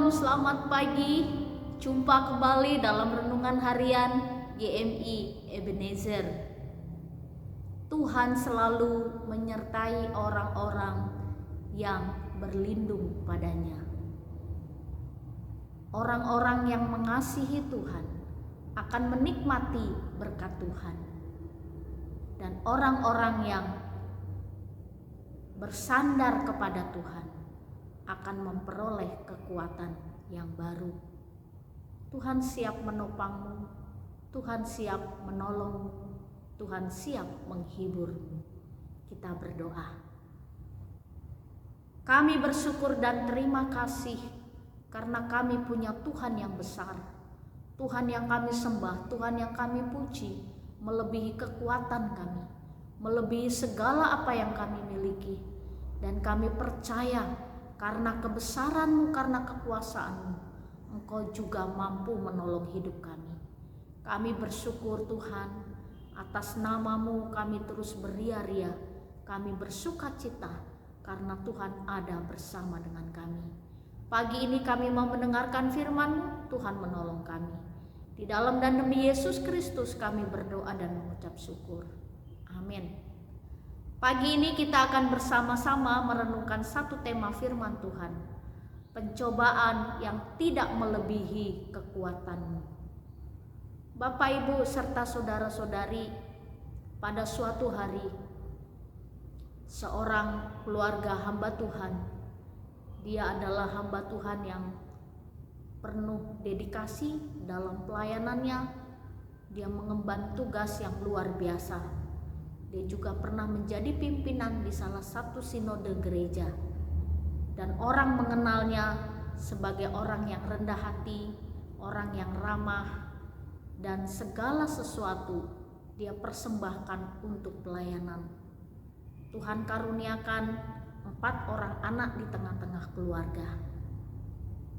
Shalom, selamat pagi. Jumpa kembali dalam renungan harian GMI Ebenezer. Tuhan selalu menyertai orang-orang yang berlindung padanya. Orang-orang yang mengasihi Tuhan akan menikmati berkat Tuhan. Dan orang-orang yang bersandar kepada Tuhan akan memperoleh kekuatan yang baru. Tuhan siap menopangmu, Tuhan siap menolongmu, Tuhan siap menghiburmu. Kita berdoa. Kami bersyukur dan terima kasih karena kami punya Tuhan yang besar, Tuhan yang kami sembah, Tuhan yang kami puji, melebihi kekuatan kami, melebihi segala apa yang kami miliki. Dan kami percaya karena kebesaran-Mu, karena kekuasaan-Mu, Engkau juga mampu menolong hidup kami. Kami bersyukur Tuhan, atas nama-Mu kami terus beria-ria, kami bersuka cita karena Tuhan ada bersama dengan kami. Pagi ini kami mau mendengarkan firman-Mu, Tuhan menolong kami. Di dalam dan demi Yesus Kristus kami berdoa dan mengucap syukur. Amin. Pagi ini kita akan bersama-sama merenungkan satu tema firman Tuhan. Pencobaan yang tidak melebihi kekuatan-Mu. Bapak, Ibu, serta saudara-saudari, pada suatu hari, seorang keluarga hamba Tuhan, dia adalah hamba Tuhan yang penuh dedikasi dalam pelayanannya. Dia mengemban tugas yang luar biasa. Dia juga pernah menjadi pimpinan di salah satu sinode gereja. Dan orang mengenalnya sebagai orang yang rendah hati, orang yang ramah, dan segala sesuatu dia persembahkan untuk pelayanan. Tuhan karuniakan 4 orang anak di tengah-tengah keluarga.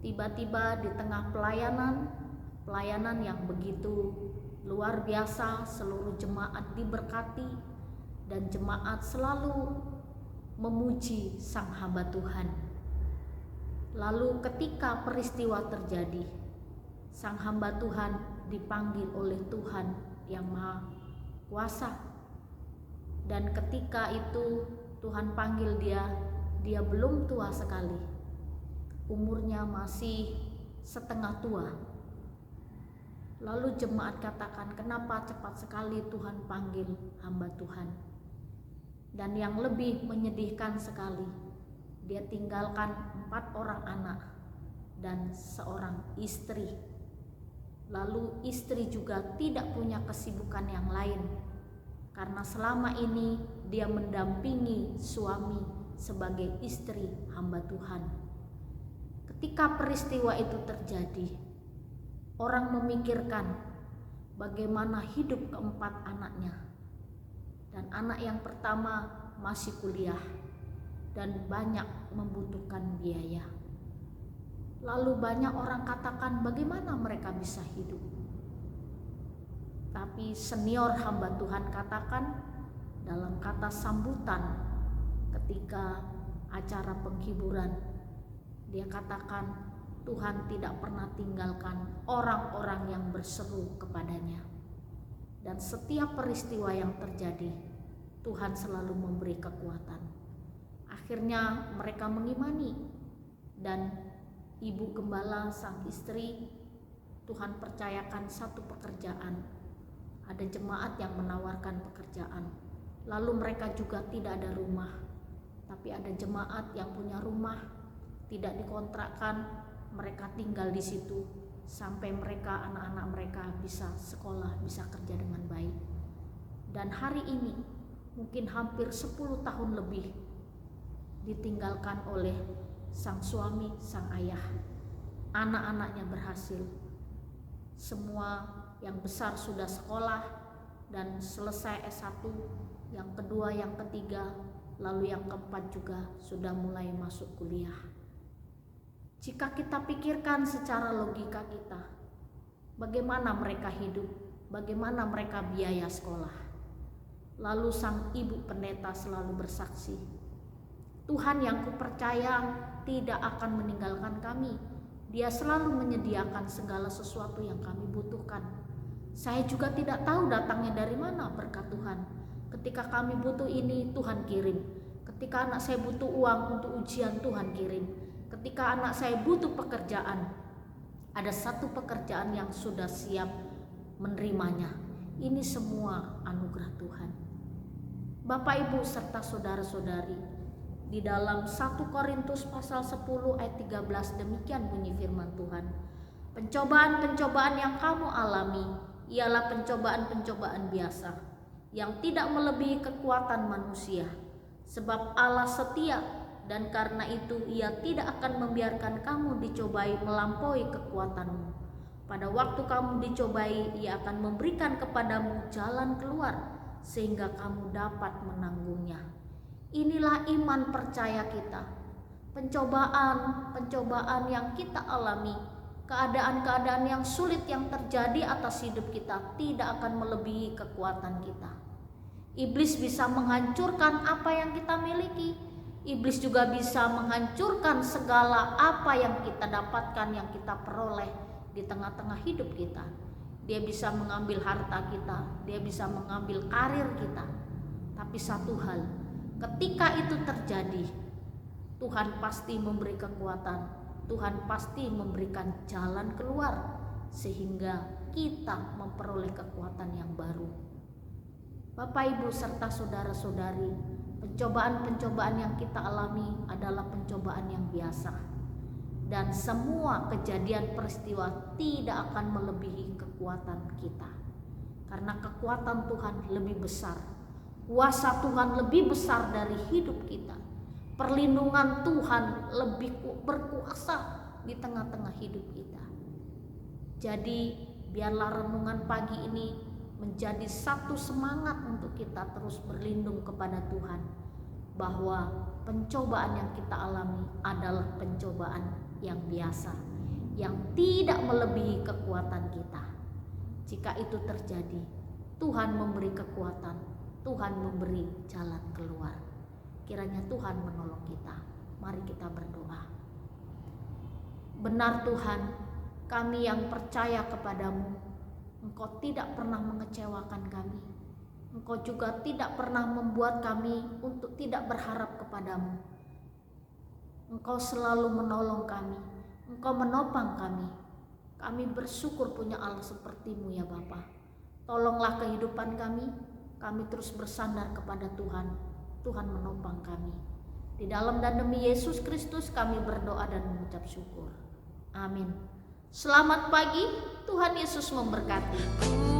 Tiba-tiba di tengah pelayanan yang begitu luar biasa, seluruh jemaat diberkati dan jemaat selalu memuji sang hamba Tuhan. Lalu ketika peristiwa terjadi, sang hamba Tuhan dipanggil oleh Tuhan yang Maha Kuasa. Dan ketika itu Tuhan panggil dia belum tua sekali. Umurnya masih setengah tua. Lalu jemaat katakan, kenapa cepat sekali Tuhan panggil hamba Tuhan? Dan yang lebih menyedihkan sekali, dia tinggalkan 4 orang anak dan seorang istri. Lalu istri juga tidak punya kesibukan yang lain, karena selama ini dia mendampingi suami sebagai istri hamba Tuhan. Ketika peristiwa itu terjadi, orang memikirkan bagaimana hidup keempat anaknya. Dan anak yang pertama masih kuliah dan banyak membutuhkan biaya. Lalu banyak orang katakan bagaimana mereka bisa hidup. Tapi senior hamba Tuhan katakan dalam kata sambutan ketika acara penghiburan, dia katakan Tuhan tidak pernah tinggalkan orang-orang yang berseru kepadanya. Dan setiap peristiwa yang terjadi, Tuhan selalu memberi kekuatan. Akhirnya mereka mengimani, dan ibu gembala sang istri, Tuhan percayakan satu pekerjaan. Ada jemaat yang menawarkan pekerjaan. Lalu mereka juga tidak ada rumah, tapi ada jemaat yang punya rumah, tidak dikontrakkan, mereka tinggal di situ sampai mereka, anak-anak mereka bisa sekolah, bisa kerja dengan baik. Dan hari ini mungkin hampir 10 tahun lebih ditinggalkan oleh sang suami, sang ayah. Anak-anaknya berhasil. Semua yang besar sudah sekolah dan selesai S1, yang kedua, yang ketiga, lalu yang keempat juga sudah mulai masuk kuliah. Jika kita pikirkan secara logika kita, bagaimana mereka hidup, bagaimana mereka biaya sekolah. Lalu sang ibu pendeta selalu bersaksi, Tuhan yang kupercaya tidak akan meninggalkan kami. Dia selalu menyediakan segala sesuatu yang kami butuhkan. Saya juga tidak tahu datangnya dari mana berkat Tuhan. Ketika kami butuh ini, Tuhan kirim. Ketika anak saya butuh uang untuk ujian, Tuhan kirim. Ketika anak saya butuh pekerjaan, ada satu pekerjaan yang sudah siap menerimanya. Ini semua anugerah Tuhan. Bapak, Ibu, serta saudara-saudari, di dalam 1 Korintus pasal 10 ayat 13 demikian bunyi firman Tuhan. Pencobaan-pencobaan yang kamu alami ialah pencobaan-pencobaan biasa yang tidak melebihi kekuatan manusia. Sebab Allah setia dan karena itu Ia tidak akan membiarkan kamu dicobai melampaui kekuatanmu. Pada waktu kamu dicobai, Ia akan memberikan kepadamu jalan keluar sehingga kamu dapat menanggungnya. Inilah iman percaya kita. Pencobaan yang kita alami, keadaan-keadaan yang sulit yang terjadi atas hidup kita tidak akan melebihi kekuatan kita. Iblis bisa menghancurkan apa yang kita miliki. Iblis juga bisa menghancurkan segala apa yang kita dapatkan, yang kita peroleh di tengah-tengah hidup kita. Dia bisa mengambil harta kita, dia bisa mengambil karir kita. Tapi satu hal, ketika itu terjadi, Tuhan pasti memberi kekuatan, Tuhan pasti memberikan jalan keluar sehingga kita memperoleh kekuatan yang baru. Bapak, Ibu, serta saudara-saudari, pencobaan-pencobaan yang kita alami adalah pencobaan yang biasa. Dan semua kejadian peristiwa tidak akan melebihi kekuatan kita. Karena kekuatan Tuhan lebih besar. Kuasa Tuhan lebih besar dari hidup kita. Perlindungan Tuhan lebih berkuasa di tengah-tengah hidup kita. Jadi biarlah renungan pagi ini menjadi satu semangat untuk kita terus berlindung kepada Tuhan. Bahwa pencobaan yang kita alami adalah pencobaan yang biasa, yang tidak melebihi kekuatan kita. Jika itu terjadi, Tuhan memberi kekuatan, Tuhan memberi jalan keluar. Kiranya Tuhan menolong kita. Mari kita berdoa. Benar Tuhan, kami yang percaya kepadamu, Engkau tidak pernah mengecewakan kami. Engkau juga tidak pernah membuat kami untuk tidak berharap kepadamu. Engkau selalu menolong kami, Engkau menopang kami. Kami bersyukur punya Allah seperti-Mu ya Bapa. Tolonglah kehidupan kami terus bersandar kepada Tuhan. Tuhan menopang kami. Di dalam dan demi Yesus Kristus kami berdoa dan mengucap syukur. Amin. Selamat pagi, Tuhan Yesus memberkati.